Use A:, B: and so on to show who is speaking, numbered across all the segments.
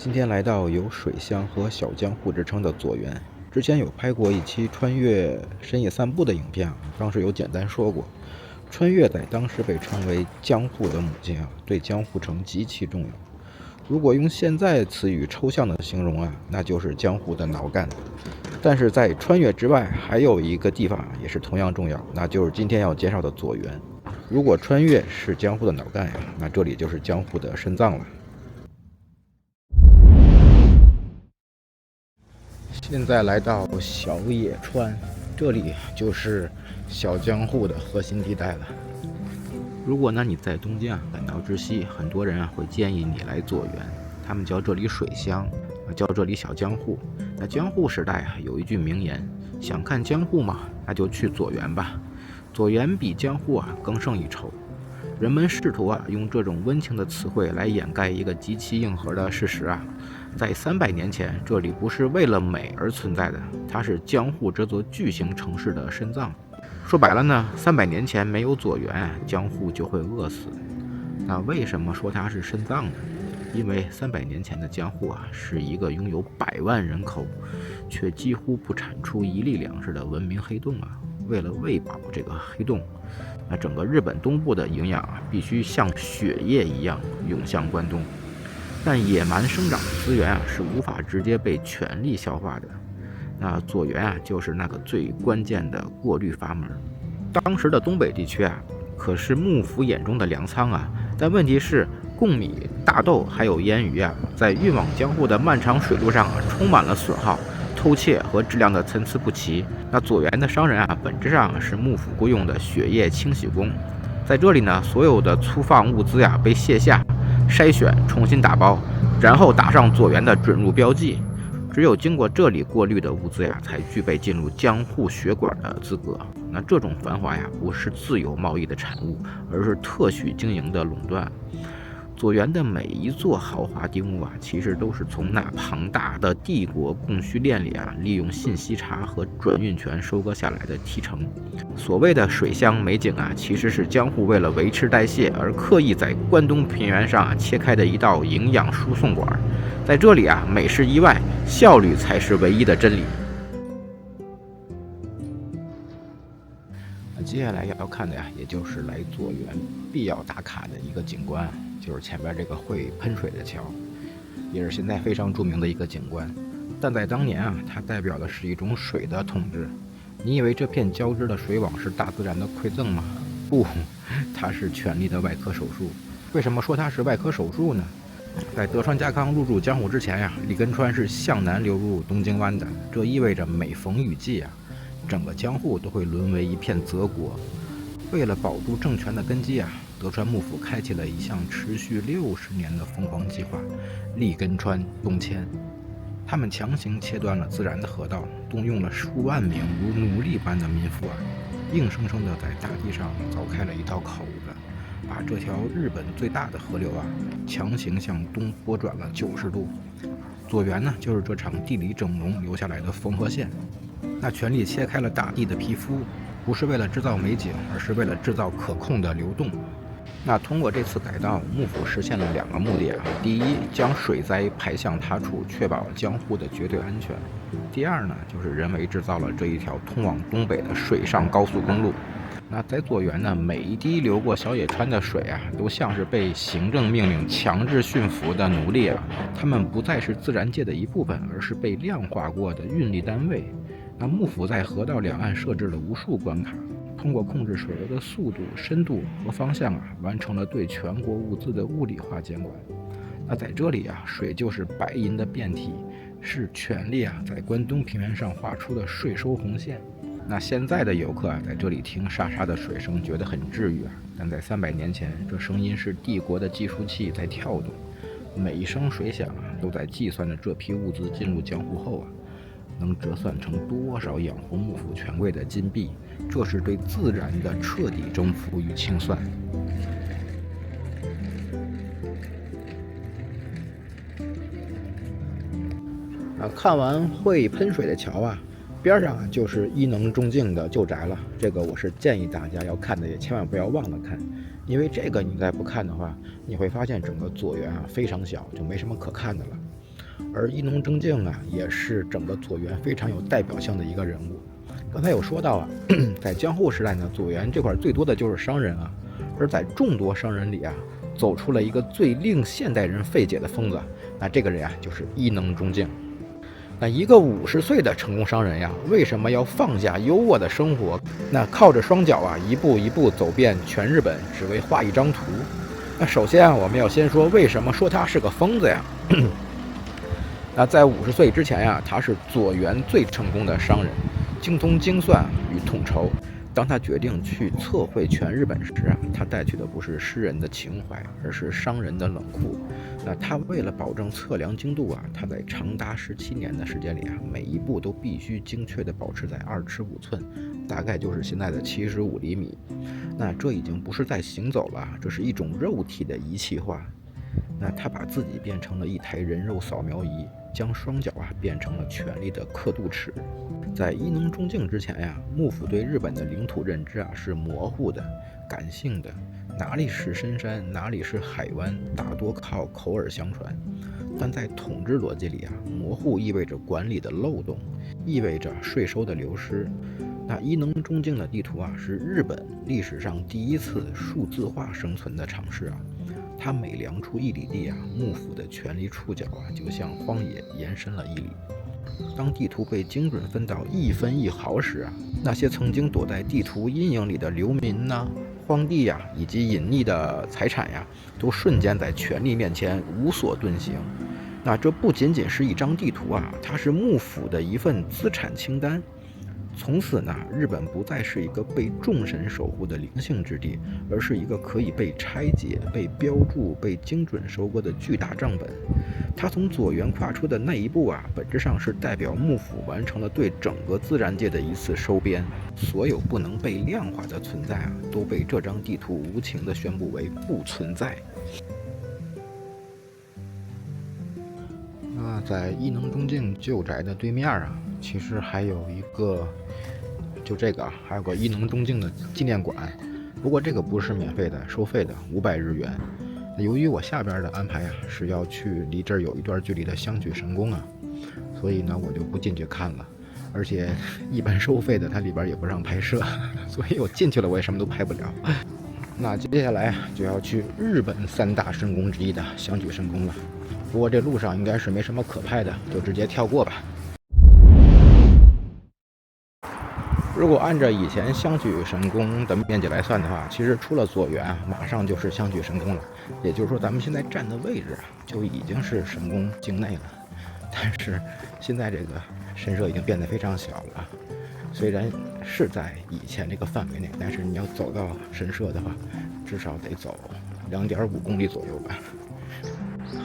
A: 今天来到有水鄉和小江戶之稱的左源。之前有拍過一期穿越深夜散步的影片，當時有簡单說過，穿越在当时被稱為江戶的母親，對江戶城極其重要。如果用现在詞語抽象的形容，那就是江戶的腦幹。但是在穿越之外，還有一個地方也是同樣重要，那就是今天要介紹的左源。如果穿越是江戶的腦幹，那這裡就是江戶的腎臟了。現在来到小野川，這裡就是小江戶的核心地带了。如果你在東京赶到知悉，很多人會建議你來左源，他們叫這裡水鄉，叫這裡小江戶。那江戶時代有一句名言，想看江戶嘛，那就去左源吧。左源比江戶更勝一籌。人們試圖用這種溫情的詞彙來掩蓋一個極其硬核的事實在300年前，這裡不是為了美而存在的，它是江戶這座巨型城市的腎臟。說白了呢，300年前沒有左源，江戶就會餓死。那為什麼說它是腎臟呢？因為300年前的江戶是一個擁有100萬人口，卻幾乎不產出1粒糧食的文明黑洞為了餵飽這個黑洞，那整個日本東部的營養必須像血液一樣湧向關東。但野蠻生長的資源是無法直接被全力消化的。那左源就是那個最關鍵的過濾阀門。當時的東北地區可是幕府眼中的糧倉但問題是貢米、大豆還有醃魚在運往江戶的漫長水路上充滿了損耗、偷竊和質量的參差不齊。那左源的商人本質上是幕府雇用的血液清洗工。在這裡呢，所有的粗放物資被卸下、篩選、重新打包，然後打上左源的准入標記。只有經過這裡過濾的物資才具備進入江戶血管的資格。那這種繁華不是自由貿易的產物，而是特许經營的壟斷。左源的每一座豪華丁屋其實都是從那龐大的帝國供需鏈裡利用信息差和轉運權收割下來的提成。所謂的水鄉美景其實是江戶為了維持代謝而刻意在關東平原上切開的一道營養輸送管。在這裡美是意外，效率才是唯一的真理。接下来要看的也就是来左源必要打卡的一個景觀，就是前面这個會噴水的橋，也是現在非常著名的一個景觀。但在當年它代表的是一種水的統治。你以為這片交織的水網是大自然的饋贈嗎？不，它是權力的外科手術。為什麼說它是外科手術呢？在德川家康入駐江戶之前立根川是向南流入東京灣的，這意味着每逢雨季整個江戶都會淪為一片澤國。為了保住政權的根基德川幕府開啟了一項持續60年的瘋狂計劃——立根川東遷。他們強行切斷了自然的河道，動用了数萬名如奴隸般的民夫硬生生地在大地上凿開了一道口子，把這条日本最大的河流強行向東撥轉了90度。左源呢，就是這場地理整容留下來的縫合線。那全力切開了大地的皮膚，不是为了制造美景，而是为了制造可控的流動。那通過這次改道，幕府實現了2個目的第一，將水災排向他處，確保江戶的絕對安全。第二呢，就是人為制造了這一條通往東北的水上高速公路。那在左源呢，每一滴流過小野川的水都像是被行政命令強制馴服的奴隸他們不再是自然界的一部分，而是被量化過的運力單位。那幕府在河道兩岸設置了無數關卡，通過控制水流的速度、深度和方向完成了對全國物資的物理化監管。那在這裡水就是白銀的變體，是權力在關東平原上畫出的稅收紅線。那現在的遊客在這裡聽沙沙的水聲覺得很治癒但在300年前，這聲音是帝國的計數器在跳動，每一聲水響都在計算着這批物資進入江戶後能折算成多少養活幕府權貴的金幣。這是對自然的徹底征服與清算。看完會噴水的橋邊上就是伊能忠敬的舊宅了。這個我是建議大家要看的，也千萬不要忘了看，因為這個你再不看的話，你會發現整個左源非常小，就沒什麼可看的了。而伊能忠敬啊，也是整个左元非常有代表性的一个人物。刚才有说到啊，在江户时代呢，左元这块最多的就是商人啊，而在众多商人里啊，走出了一个最令现代人费解的疯子，那这个人啊，就是伊能忠敬。那一个50岁的成功商人呀，为什麼要放下優渥的生活，那靠着雙腳啊，一步一步走遍全日本，只為畫一張圖？那首先啊，我們要先說為什麼說他是個瘋子呀？那在50歲之前呀，他是左元最成功的商人，精通精算與統籌。當他決定去測繪全日本時啊，他帶去的不是詩人的情懷，而是商人的冷酷。那他為了保證測量精度啊，他在長達17年的時間裡啊，每一步都必須精確地保持在2尺5寸，大概就是現在的75厘米。那這已經不是在行走了，這是一種肉體的儀器化。那他把自己變成了一台人肉掃描儀，將雙腳啊變成了權力的刻度尺。在伊能忠敬之前呀，幕府對日本的領土認知啊是模糊的、感性的，哪裡是深山，哪裡是海灣，大多靠口耳相傳。但在統治邏輯裡啊，模糊意味着管理的漏洞，意味着稅收的流失。那伊能忠敬的地圖啊，是日本歷史上第一次數字化生存的嘗試啊。它每量出1里地啊，幕府的權力觸角啊，就向荒野延伸了1里。當地圖被精準分到1分1毫時啊，那些曾經躲在地圖陰影裡的流民吶、荒地呀，以及隱匿的財產呀，都瞬間在權力面前無所遁形。那這不僅僅是一張地圖啊，它是幕府的一份資產清單。從此呢，日本不再是一個被眾神守護的靈性之地，而是一個可以被拆解、被標注、被精準收割的巨大賬本。它從左元跨出的那一步啊，本質上是代表幕府完成了對整個自然界的一次收編。所有不能被量化的存在啊，都被這張地圖無情地宣布為不存在。那在伊能忠敬舊宅的對面啊，其實還有一個，就這個還有個伊能忠敬的紀念館，不過這個不是免費的，收費的500日元。由於我下邊的安排啊，是要去離這兒有一段距離的香取神宮啊，所以呢我就不進去看了。而且一般收費的它裡邊也不讓拍攝，所以我進去了我也什麼都拍不了。那接下來就要去日本3大神宮之一的香取神宮了。不過這路上應該是沒什麼可拍的，就直接跳過吧。如果按照以前香取神宮的面積來算的話，其實出了左元啊，馬上就是香取神宮了。也就是說，咱們現在站的位置啊，就已經是神宮境內了。但是現在這個神社已經變得非常小了，雖然是在以前這個範圍內，但是你要走到神社的話，至少得走2.5公里左右吧。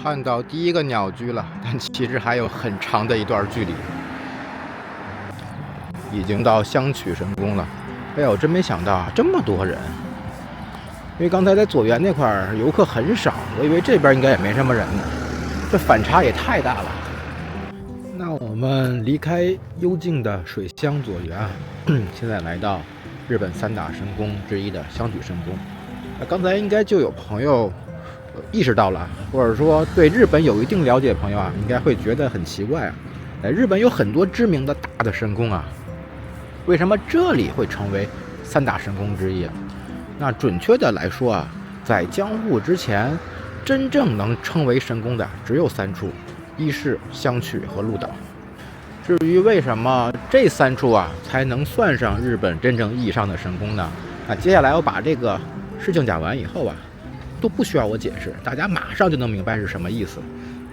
A: 看到第一個鳥居了，但其實還有很長的一段距離。已經到香取神宮了。哎呀，我真沒想到啊，這麼多人。因為剛才在左元那塊遊客很少，我以為這邊應該也沒什麼人呢。這反差也太大了。那我們離開幽靜的水鄉左元啊，現在來到日本3大神宮之一的香取神宮。那剛才應該就有朋友意識到了，或者說對日本有一定了解的朋友啊，應該會覺得很奇怪啊。日本有很多知名的大的神宮啊，為什麼這裡會成為3大神宮之一啊？那準確的來說啊，在江戶之前，真正能稱為神宮的只有3處，一是香取和鹿島。至於為什麼這3處啊才能算上日本真正意義上的神宮呢？那接下來我把這個事情講完以後啊，都不需要我解釋，大家馬上就能明白是什麼意思。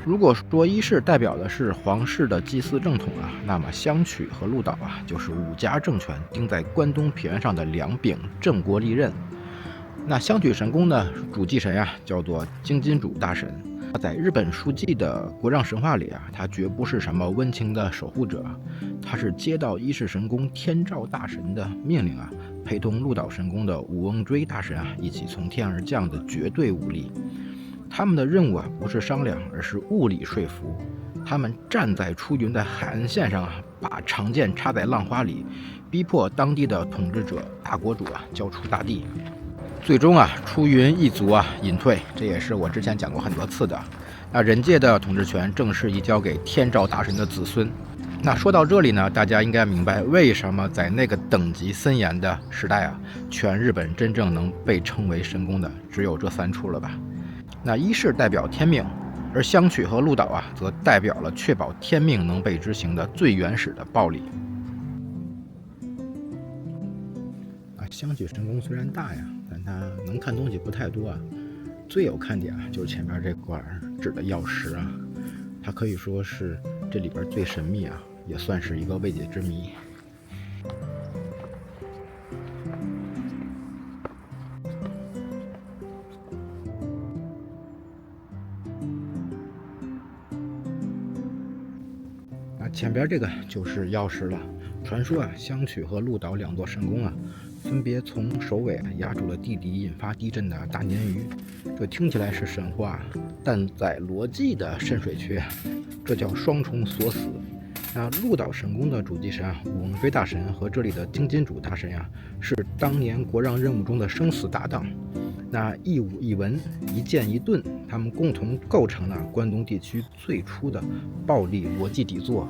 A: 如果說一世代表的是皇室的祭祀正統啊，那麼香取和鹿島啊，就是武家政權釘在關東平原上的2柄鎮國利刃。那香取神宮呢，主祭神啊，叫做京津主大神。在日本書紀的國讓神話裡啊，他絕不是什麼溫情的守護者，他是接到一世神宮天照大神的命令啊，陪同鹿島神宮的武翁追大神啊，一起從天而降的絕對武力。他們的任務啊，不是商量，而是物理說服。他們站在出雲的海岸線上啊，把長劍插在浪花裡，逼迫當地的統治者大國主啊交出大地。最終啊，出雲一族啊隱退，這也是我之前講過很多次的。人界的統治權正式移交給天照大神的子孫。那說到這裡呢，大家應該明白為什麼在那個等級森嚴的時代啊，全日本真正能被稱為神宮的只有這3處了吧？那一是代表天命，而香取和鹿島啊，則代表了確保天命能被執行的最原始的暴力。香取神宮雖然大呀，但它能看東西不太多啊。最有看点啊，就是前面這塊指的曜石啊，它可以說是這裡邊最神秘啊，也算是一個未解之謎。前邊這個就是曜石了。傳說啊，香取和鹿島2座神宮啊，分別從首尾压住了地底引發地震的大鯰魚。這聽起來是神話，但在邏輯的深水区，這叫雙重鎖死。那鹿島神宮的主祭神啊，武尊大神和這裡的金金主大神呀，是當年国让任務中的生死搭檔。那一武一文，一剑一盾，他們共同構成了关東地区最初的暴力逻輯底座。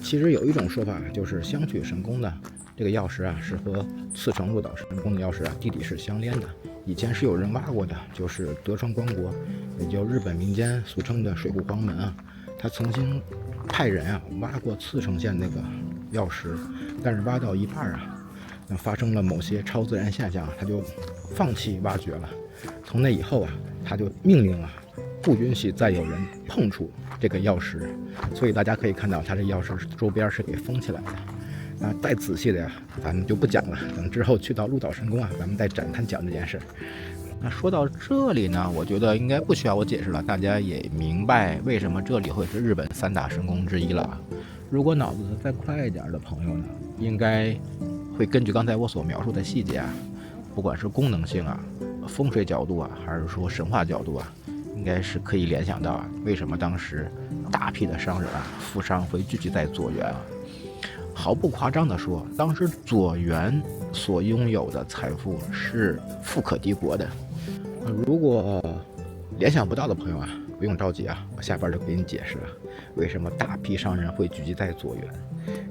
A: 其實有一種说法，就是香取神宮的這個曜石啊，是和次城鹿島神宮的曜石啊地底是相連的。以前是有人挖過的，就是德川光国，也就日本民间俗稱的水户黄门啊，他曾经派人啊挖过次城县那个曜石，但是挖到一半啊，發生了某些超自然現象，他就放棄挖掘了。從那以後啊，他就命令啊，不允許再有人碰觸這個曜石，所以大家可以看到，它這曜石周邊是給封起來的。那再仔細的呀，咱們就不講了，等之後去到鹿島神宮啊，咱們再展開講這件事。那說到這裡呢，我覺得應該不需要我解釋了，大家也明白為什麼這裡會是日本3大神宮之一了。如果腦子再快一點的朋友呢，應該會根據剛才我所描述的細節啊，不管是功能性啊、風水角度啊，還是說神話角度啊，應該是可以聯想到啊，為什麼當時大批的商人啊、富商會聚集在佐原啊。毫不誇張地說，當時佐原所擁有的財富是富可敵國的。如果聯想不到的朋友啊，不用着急啊，我下邊就給你解釋了，為什麼大批商人會聚集在佐原。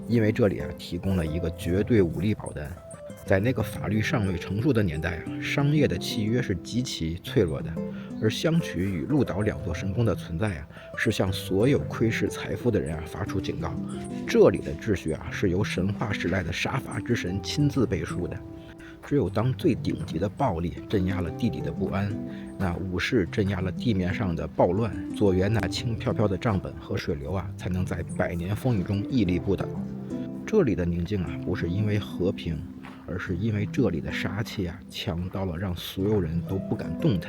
A: 因為這裡啊，提供了一個絕對武力保單。在那個法律尚未成熟的年代啊，商業的契約是極其脆弱的，而香取與鹿島2座神宮的存在啊，是向所有窺視財富的人啊發出警告。這裡的秩序啊，是由神話時代的殺伐之神親自背書的。只有當最頂級的暴力鎮壓了地底的不安，那武士鎮壓了地面上的暴亂，佐原那輕飄飄的賬本和水流啊，才能在百年風雨中屹立不倒。這裡的寧靜啊，不是因為和平，而是因為這裡的殺氣啊，強到了讓所有人都不敢動彈。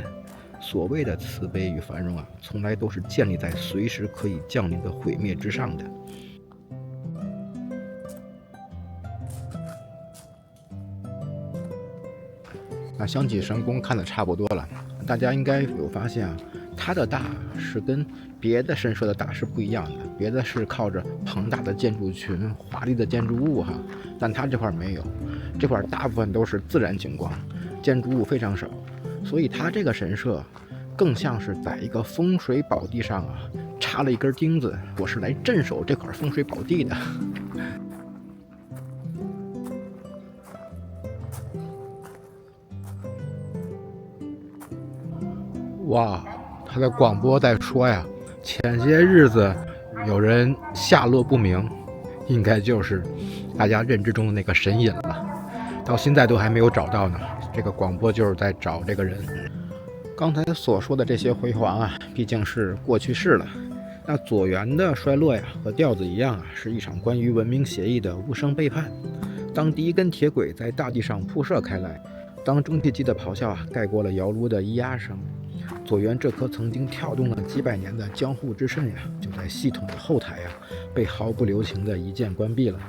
A: 所謂的慈悲與繁榮啊，從來都是建立在隨時可以降臨的毀滅之上的。那香取神宮看得差不多了，大家應該有發現啊，它的大是跟別的神社的大是不一樣的，別的是靠着龐大的建築群、華麗的建築物哈，但它這塊沒有，這塊大部分都是自然景觀，建築物非常少，所以它這個神社更像是在一個風水寶地上啊插了一根釘子，我是來鎮守這塊風水寶地的。哇，他的廣播在說呀，前些日子有人下落不明，應該就是大家認知中的那個神隱了，到現在都還沒有找到呢。這個廣播就是在找這個人。剛才所說的這些輝煌啊，畢竟是過去式了。那佐原的衰落呀，和調子一樣啊，是一場關於文明協議的無聲背叛。當第一根鐵軌在大地上鋪設開來，當蒸汽機的咆哮啊蓋過了窯爐的咿呀聲，佐原這顆曾經跳動了幾百年的江戶之腎呀，就在系統的後台呀，被毫不留情的一鍵關閉了。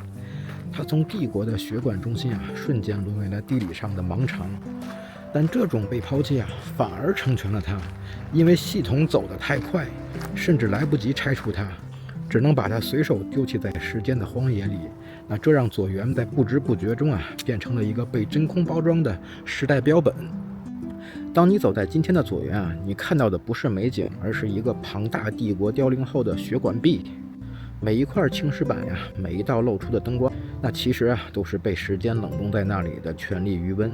A: 它從帝國的血管中心啊，瞬間淪為了地理上的盲腸。但這種被拋棄啊，反而成全了它，因為系統走得太快，甚至來不及拆除它，只能把它隨手丟棄在時間的荒野裡，那這讓左園在不知不覺中變成了一個被真空包裝的時代標本。當你走在今天的左園你看到的不是美景，而是一個龐大帝國凋零後的血管壁。每一塊青石板每一道露出的燈光，那其實都是被時間冷凍在那裡的權力余溫。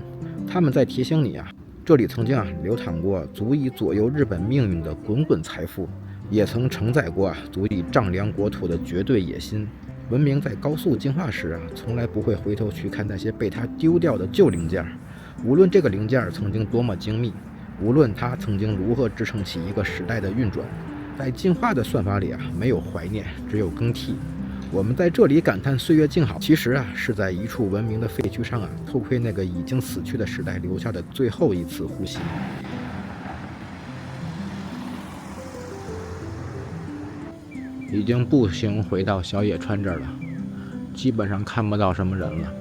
A: 他們在提醒你這裡曾經流淌過足以左右日本命運的滾滾財富，也曾承載過足以丈量國土的絕對野心。文明在高速進化時從來不會回頭去看那些被它丟掉的舊零件，無論這個零件曾經多麼精密，無論它曾經如何支撐起一個时代的運轉。在進化的算法裡沒有懷念，只有更替。我們在這裡感嘆歲月靜好，其實是在一處文明的廢墟上偷窺那個已經死去的時代留下的最後一次呼吸。已經步行回到小野川這兒了，基本上看不到什麼人了。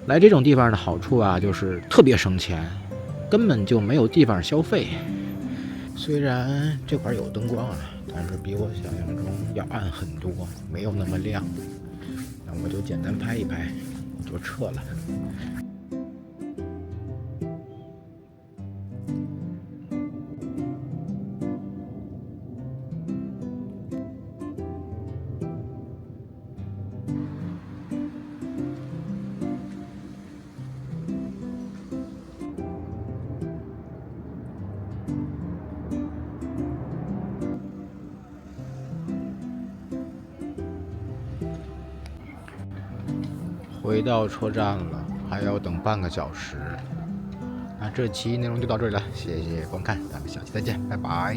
A: 來這種地方的好處就是特別省錢，根本就没有地方消費。虽然這塊有燈光但是比我想象中要暗很多，沒有那麼亮。那我就簡單拍一拍，就撤了。回到车站了，还要等半個小時。那這期內容就到這裡了，謝謝觀看，咱們下期再見，拜拜。